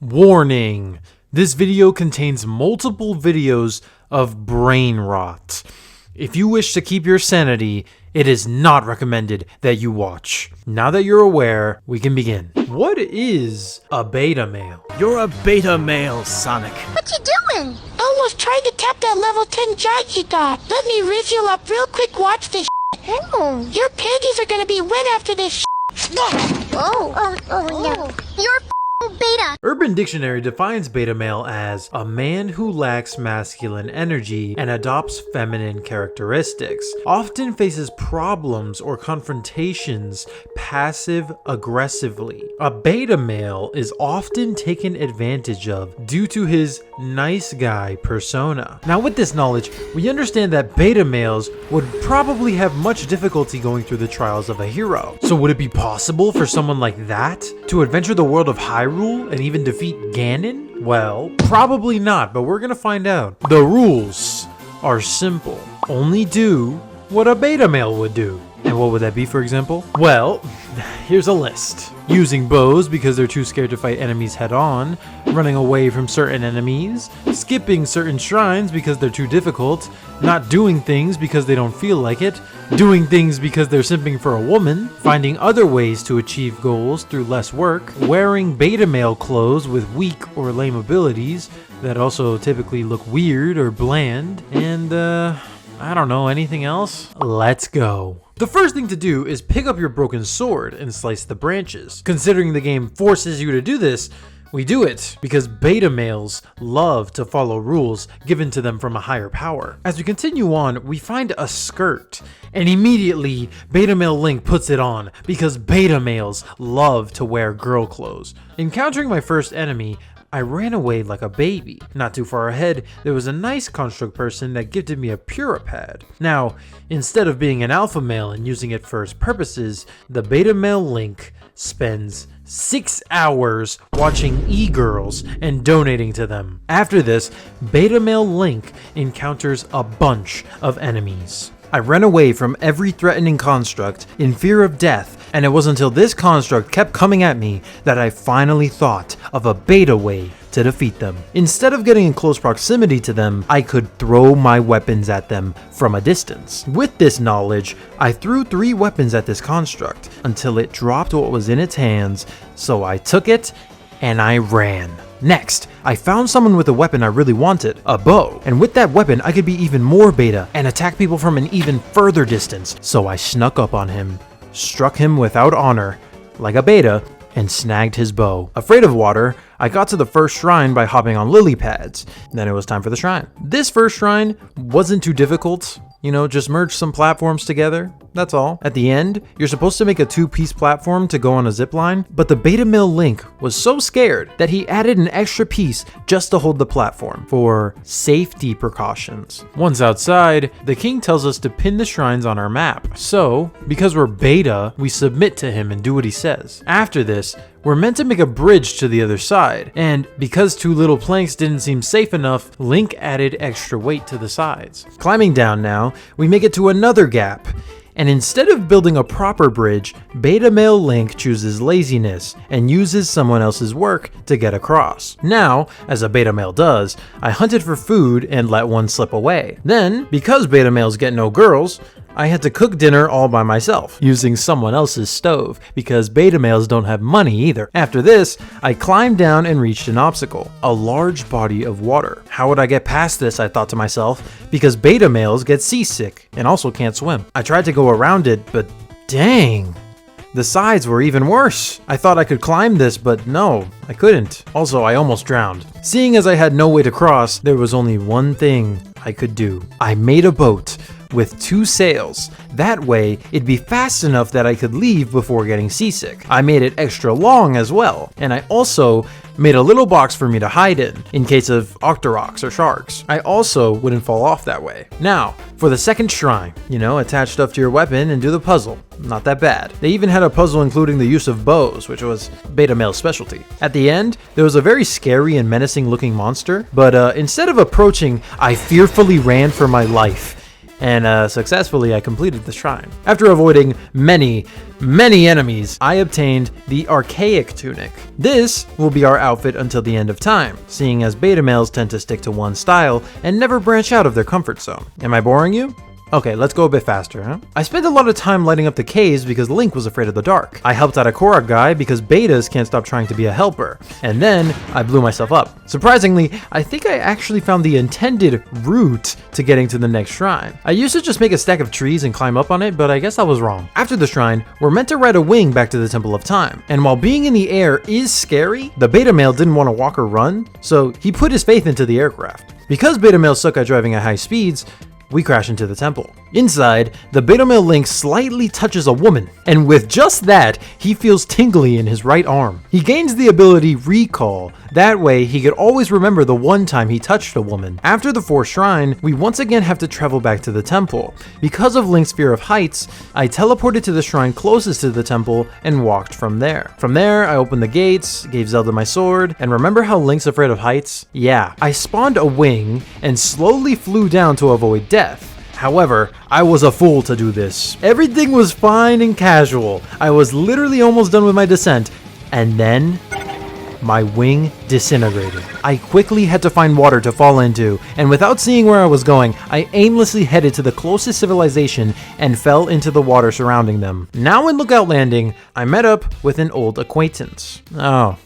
Warning! This video contains multiple videos of brain rot. If you wish to keep your sanity, it is not recommended that you watch. Now that you're aware, we can begin. What is a betamale? You're a betamale, Sonic. What you doing? I was trying to tap that level 10 giant you got. Let me refuel up real quick, watch this Oh. Your panties are gonna be wet after this Oh no. You're beta. Urban Dictionary defines betamale as a man who lacks masculine energy and adopts feminine characteristics, often faces problems or confrontations passive-aggressively. A beta male is often taken advantage of due to his nice guy persona. Now with this knowledge, we understand that beta males would probably have much difficulty going through the trials of a hero. So would it be possible for someone like that to adventure the world of Hyrule and even defeat Ganon? Well, probably not, but we're gonna find out. The rules are simple. Only do what a beta male would do. And what would that be, for example? Well, here's a list. Using bows because they're too scared to fight enemies head on, running away from certain enemies, skipping certain shrines because they're too difficult, not doing things because they don't feel like it, doing things because they're simping for a woman, finding other ways to achieve goals through less work, wearing beta male clothes with weak or lame abilities that also typically look weird or bland, and I don't know, anything else? Let's go. The first thing to do is pick up your broken sword and slice the branches. Considering the game forces you to do this, we do it because beta males love to follow rules given to them from a higher power. As we continue on, we find a skirt, and immediately beta male Link puts it on because beta males love to wear girl clothes. Encountering my first enemy, I ran away like a baby. Not too far ahead, there was a nice construct person that gifted me a Purah pad. Now, instead of being an alpha male and using it for its purposes, the beta male Link spends 6 hours watching e-girls and donating to them. After this, beta male Link encounters a bunch of enemies. I ran away from every threatening construct in fear of death, and it wasn't until this construct kept coming at me that I finally thought of a beta way to defeat them. Instead of getting in close proximity to them, I could throw my weapons at them from a distance. With this knowledge, I threw 3 weapons at this construct until it dropped what was in its hands, so I took it and I ran. Next, I found someone with a weapon I really wanted, a bow, and with that weapon I could be even more beta and attack people from an even further distance, so I snuck up on him, struck him without honor, like a beta, and snagged his bow. Afraid of water, I got to the first shrine by hopping on lily pads. Then it was time for the shrine. This first shrine wasn't too difficult. You know, just merge some platforms together, that's all. At the end, you're supposed to make a 2-piece platform to go on a zip line, but the beta male Link was so scared that he added an extra piece just to hold the platform for safety precautions. Once outside, the king tells us to pin the shrines on our map. So, because we're beta, we submit to him and do what he says. After this, we're meant to make a bridge to the other side, and because 2 little planks didn't seem safe enough, Link added extra weight to the sides. Climbing down now, we make it to another gap, and instead of building a proper bridge, beta male Link chooses laziness and uses someone else's work to get across. Now, as a beta male does, I hunted for food and let one slip away. Then, because beta males get no girls, I had to cook dinner all by myself, using someone else's stove, because beta males don't have money either. After this, I climbed down and reached an obstacle, a large body of water. How would I get past this, I thought to myself, because beta males get seasick and also can't swim. I tried to go around it, but dang, the sides were even worse. I thought I could climb this, but no, I couldn't. Also, I almost drowned. Seeing as I had no way to cross, there was only one thing I could do. I made a boat with 2 sails. That way, it'd be fast enough that I could leave before getting seasick. I made it extra long as well, and I also made a little box for me to hide in case of octoroks or sharks. I also wouldn't fall off that way. Now, for the second shrine, attach stuff to your weapon and do the puzzle. Not that bad. They even had a puzzle including the use of bows, which was beta male's specialty. At the end, there was a very scary and menacing looking monster, but instead of approaching, I fearfully ran for my life. and successfully I completed the shrine. After avoiding many enemies, I obtained the Archaic Tunic. This will be our outfit until the end of time, seeing as beta males tend to stick to one style and never branch out of their comfort zone. Am I boring you? Okay, let's go a bit faster, huh? I spent a lot of time lighting up the caves because Link was afraid of the dark. I helped out a Korok guy because betas can't stop trying to be a helper. And then I blew myself up. Surprisingly, I think I actually found the intended route to getting to the next shrine. I used to just make a stack of trees and climb up on it, but I guess I was wrong. After the shrine, we're meant to ride a wing back to the Temple of Time. And while being in the air is scary, the beta male didn't want to walk or run, so he put his faith into the aircraft. Because beta males suck at driving at high speeds, we crash into the temple. Inside, the beta male Link slightly touches a woman, and with just that, he feels tingly in his right arm. He gains the ability Recall. That way, he could always remember the one time he touched a woman. After the fourth shrine, we once again have to travel back to the temple. Because of Link's fear of heights, I teleported to the shrine closest to the temple and walked from there. From there, I opened the gates, gave Zelda my sword, and remember how Link's afraid of heights? Yeah, I spawned a wing and slowly flew down to avoid death. However, I was a fool to do this. Everything was fine and casual. I was literally almost done with my descent, and then my wing disintegrated. I quickly had to find water to fall into, and without seeing where I was going, I aimlessly headed to the closest civilization and fell into the water surrounding them. Now in Lookout Landing, I met up with an old acquaintance. Oh,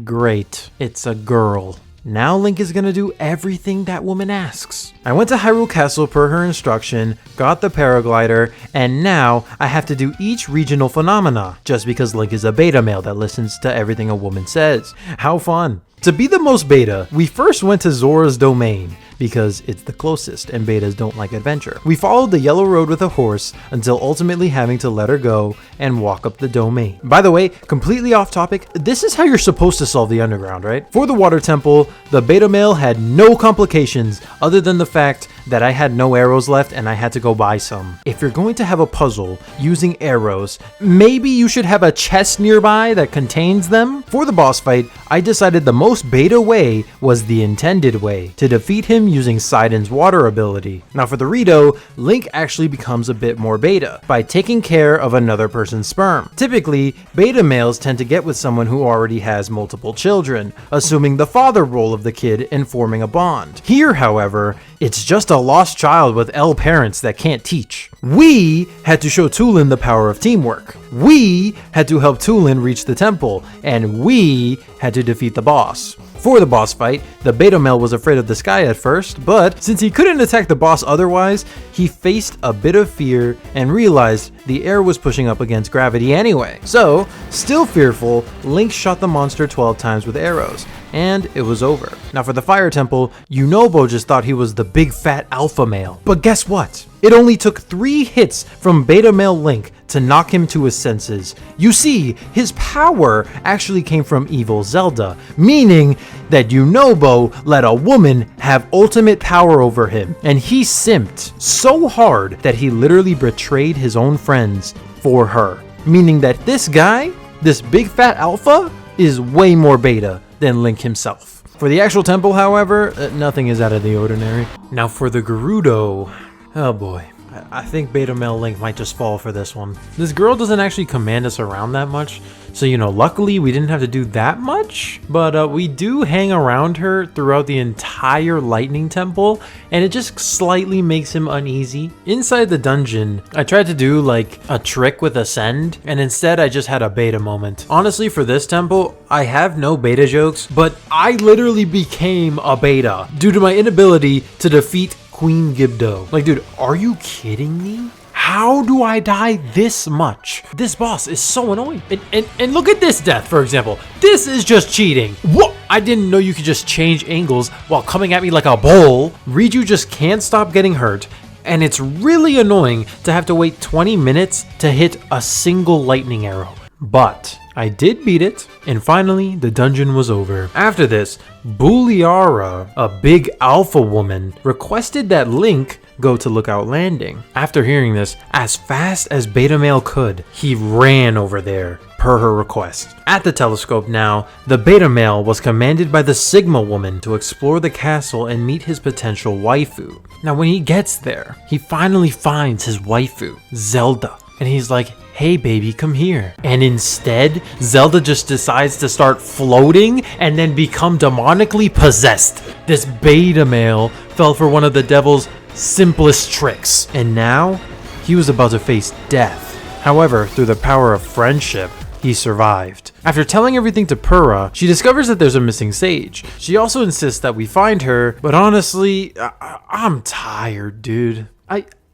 great. It's a girl. Now Link is gonna do everything that woman asks. I went to Hyrule Castle per her instruction, got the paraglider, and now I have to do each regional phenomena, just because Link is a beta male that listens to everything a woman says. How fun. To be the most beta, we first went to Zora's domain, because it's the closest and betas don't like adventure. We followed the yellow road with a horse until ultimately having to let her go and walk up the domain. By the way, completely off topic, this is how you're supposed to solve the underground, right? For the water temple, the beta male had no complications other than the fact that I had no arrows left and I had to go buy some. If you're going to have a puzzle using arrows, maybe you should have a chest nearby that contains them. For the boss fight, I decided the most beta way was the intended way, to defeat him using Sidon's water ability. Now for the Rito, Link actually becomes a bit more beta by taking care of another person's sperm. Typically, beta males tend to get with someone who already has multiple children, assuming the father role of the kid and forming a bond. Here, however, it's just a lost child with L parents that can't teach. We had to show Tulin the power of teamwork. We had to help Tulin reach the temple, and we had to defeat the boss. For the boss fight, the beta male was afraid of the sky at first, but since he couldn't attack the boss otherwise, he faced a bit of fear and realized the air was pushing up against gravity anyway. So, still fearful, Link shot the monster 12 times with arrows, and it was over. Now for the fire temple, Yunobo just thought he was the big fat alpha male. But guess what? It only took 3 hits from beta male Link to knock him to his senses. You see, his power actually came from evil Zelda, meaning that Yunobo let a woman have ultimate power over him, and he simped so hard that he literally betrayed his own friends for her. Meaning that this guy, this big fat alpha, is way more beta than Link himself. For the actual temple, however, nothing is out of the ordinary. Now for the Gerudo, oh boy. I think beta male Link might just fall for this one. This girl doesn't actually command us around that much, so luckily we didn't have to do that much, but we do hang around her throughout the entire lightning temple, and it just slightly makes him uneasy. Inside the dungeon, I tried to do like a trick with Ascend, and instead I just had a beta moment. Honestly, for this temple, I have no beta jokes, but I literally became a beta due to my inability to defeat Queen Gibdo. Like, dude, are you kidding me? How do I die this much? This boss is so annoying. And look at this death, for example. This is just cheating. What? I didn't know you could just change angles while coming at me like a bull. Riju just can't stop getting hurt, and it's really annoying to have to wait 20 minutes to hit a single lightning arrow. But I did beat it, and finally the dungeon was over. After this, Buliara, a big alpha woman, requested that Link go to Lookout Landing. After hearing this, as fast as beta male could, he ran over there, per her request. At the telescope now, the betamale was commanded by the Sigma woman to explore the castle and meet his potential waifu. Now when he gets there, he finally finds his waifu, Zelda, and he's like, hey baby, come here. And instead, Zelda just decides to start floating and then become demonically possessed. This betamale fell for one of the devil's simplest tricks, and now he was about to face death. However, through the power of friendship, he survived. After telling everything to Purah, she discovers that there's a missing sage. She also insists that we find her, but honestly, I'm tired, dude.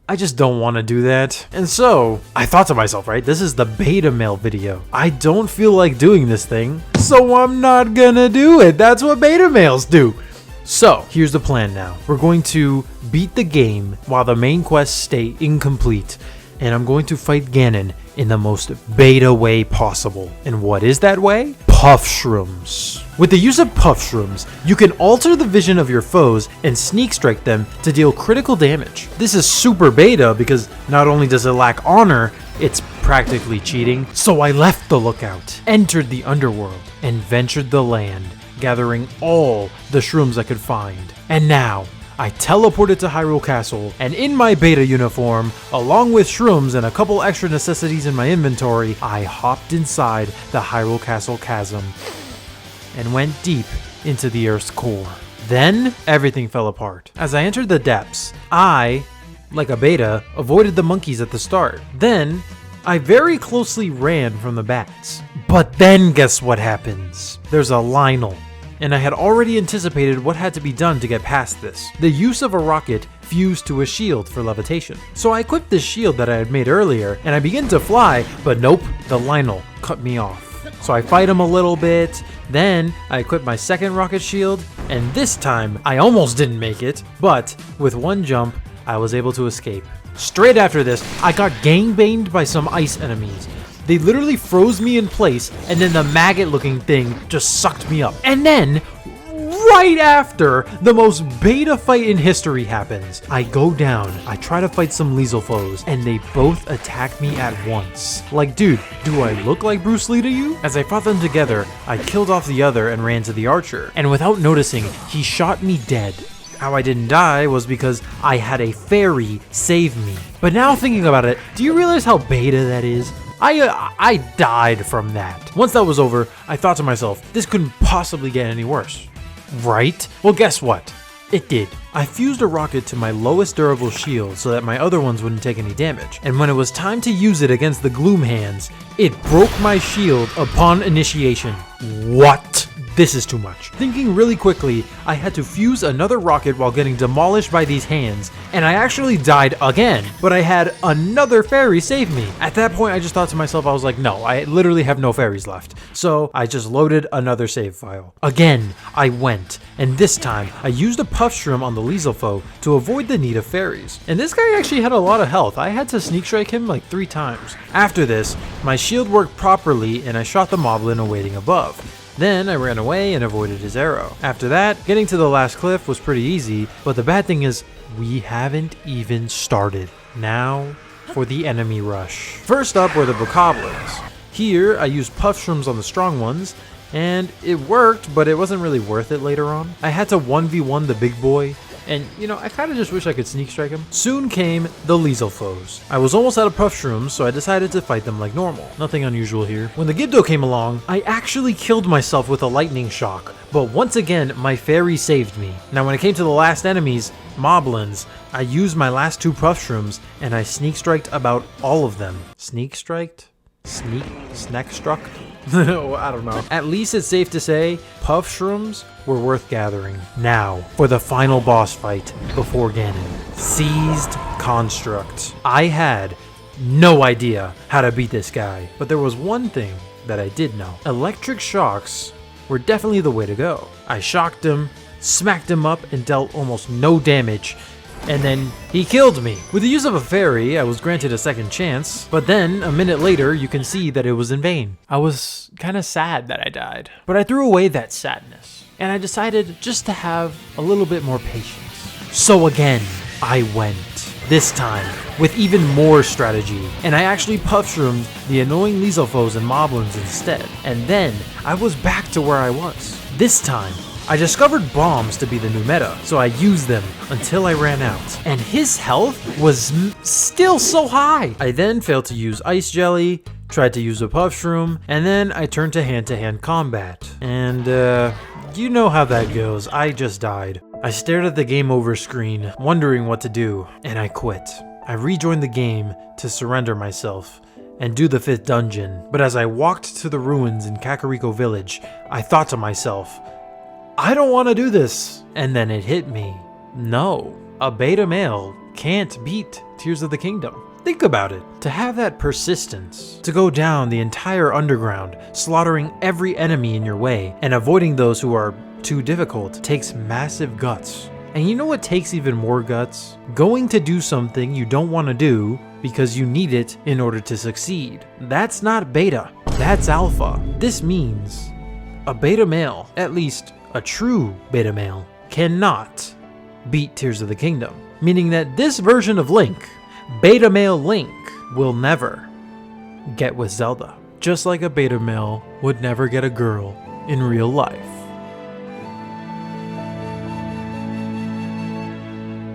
I just don't want to do that. And so, I thought to myself, right, this is the betamale video. I don't feel like doing this thing, so I'm not gonna do it. That's what betamales do. So, here's the plan now. We're going to beat the game while the main quests stay incomplete, and I'm going to fight Ganon in the most beta way possible. And what is that way? Puff Shrooms. With the use of Puff Shrooms, you can alter the vision of your foes and sneak strike them to deal critical damage. This is super beta because not only does it lack honor, it's practically cheating. So I left the lookout, entered the underworld, and ventured the land, gathering all the shrooms I could find. And now, I teleported to Hyrule Castle, and in my beta uniform, along with shrooms and a couple extra necessities in my inventory, I hopped inside the Hyrule Castle chasm and went deep into the Earth's core. Then, everything fell apart. As I entered the depths, I, like a beta, avoided the monkeys at the start. Then, I very closely ran from the bats. But then guess what happens? There's a Lionel. And I had already anticipated what had to be done to get past this. The use of a rocket fused to a shield for levitation. So I equipped this shield that I had made earlier, and I began to fly, but nope, the Lionel cut me off. So I fight him a little bit, then I equip my second rocket shield, and this time I almost didn't make it, but with one jump, I was able to escape. Straight after this, I got gangbanged by some ice enemies. They literally froze me in place, and then the maggot looking thing just sucked me up. And then, right after, the most beta fight in history happens. I go down, I try to fight some lethal foes, and they both attack me at once. Like, dude, do I look like Bruce Lee to you? As I fought them together, I killed off the other and ran to the archer. And without noticing, he shot me dead. How I didn't die was because I had a fairy save me. But now thinking about it, do you realize how beta that is? I died from that. Once that was over, I thought to myself, this couldn't possibly get any worse. Right? Well, guess what? It did. I fused a rocket to my lowest durable shield so that my other ones wouldn't take any damage. And when it was time to use it against the Gloom Hands, it broke my shield upon initiation. What? This is too much. Thinking really quickly, I had to fuse another rocket while getting demolished by these hands, and I actually died again, but I had another fairy save me. At that point, I just thought to myself, I was like, no, I literally have no fairies left. So I just loaded another save file. Again, I went, and this time, I used a puff shroom on the lethal foe to avoid the need of fairies. And this guy actually had a lot of health. I had to sneak strike him like 3 times. After this, my shield worked properly, and I shot the moblin awaiting above. Then I ran away and avoided his arrow. After that, getting to the last cliff was pretty easy, but the bad thing is, we haven't even started. Now, for the enemy rush. First up were the bokoblins. Here, I used puff shrooms on the strong ones, and it worked, but it wasn't really worth it later on. I had to 1v1 the big boy, and you know, I kinda just wish I could sneak strike him. Soon came the lethal foes. I was almost out of puff shrooms, so I decided to fight them like normal. Nothing unusual here. When the Gibdo came along, I actually killed myself with a lightning shock, but once again, my fairy saved me. Now when it came to the last enemies, moblins, I used my last 2 puff shrooms, and I sneak striked about all of them. Sneak striked? Snack struck? I don't know. At least it's safe to say, puff shrooms were worth gathering. Now, for the final boss fight before Ganon. Seized Construct. I had no idea how to beat this guy, but there was one thing that I did know. Electric shocks were definitely the way to go. I shocked him, smacked him up, and dealt almost no damage, and then he killed me. With the use of a fairy, I was granted a second chance, but then, a minute later, you can see that it was in vain. I was kinda sad that I died, but I threw away that sadness, and I decided just to have a little bit more patience. So again, I went. this time with even more strategy, and I actually puff-shroomed the annoying Lizalfos and Moblins instead, and then I was back to where I was. This time, I discovered bombs to be the new meta, so I used them until I ran out, and his health was still so high. I then failed to use Ice Jelly, tried to use a Puff Shroom, and then I turned to hand-to-hand combat. And you know how that goes, I just died. I stared at the game over screen, wondering what to do, and I quit. I rejoined the game to surrender myself and do the 5th dungeon, but as I walked to the ruins in Kakariko Village, I thought to myself, I don't want to do this. And then it hit me. No, a beta male can't beat Tears of the Kingdom. Think about it. To have that persistence, to go down the entire underground, slaughtering every enemy in your way, and avoiding those who are too difficult, takes massive guts. And you know what takes even more guts? Going to do something you don't want to do because you need it in order to succeed. That's not beta, that's alpha. This means a beta male, at least a true beta male, cannot beat Tears of the Kingdom. Meaning that this version of Link, beta male Link, will never get with Zelda. Just like a beta male would never get a girl in real life.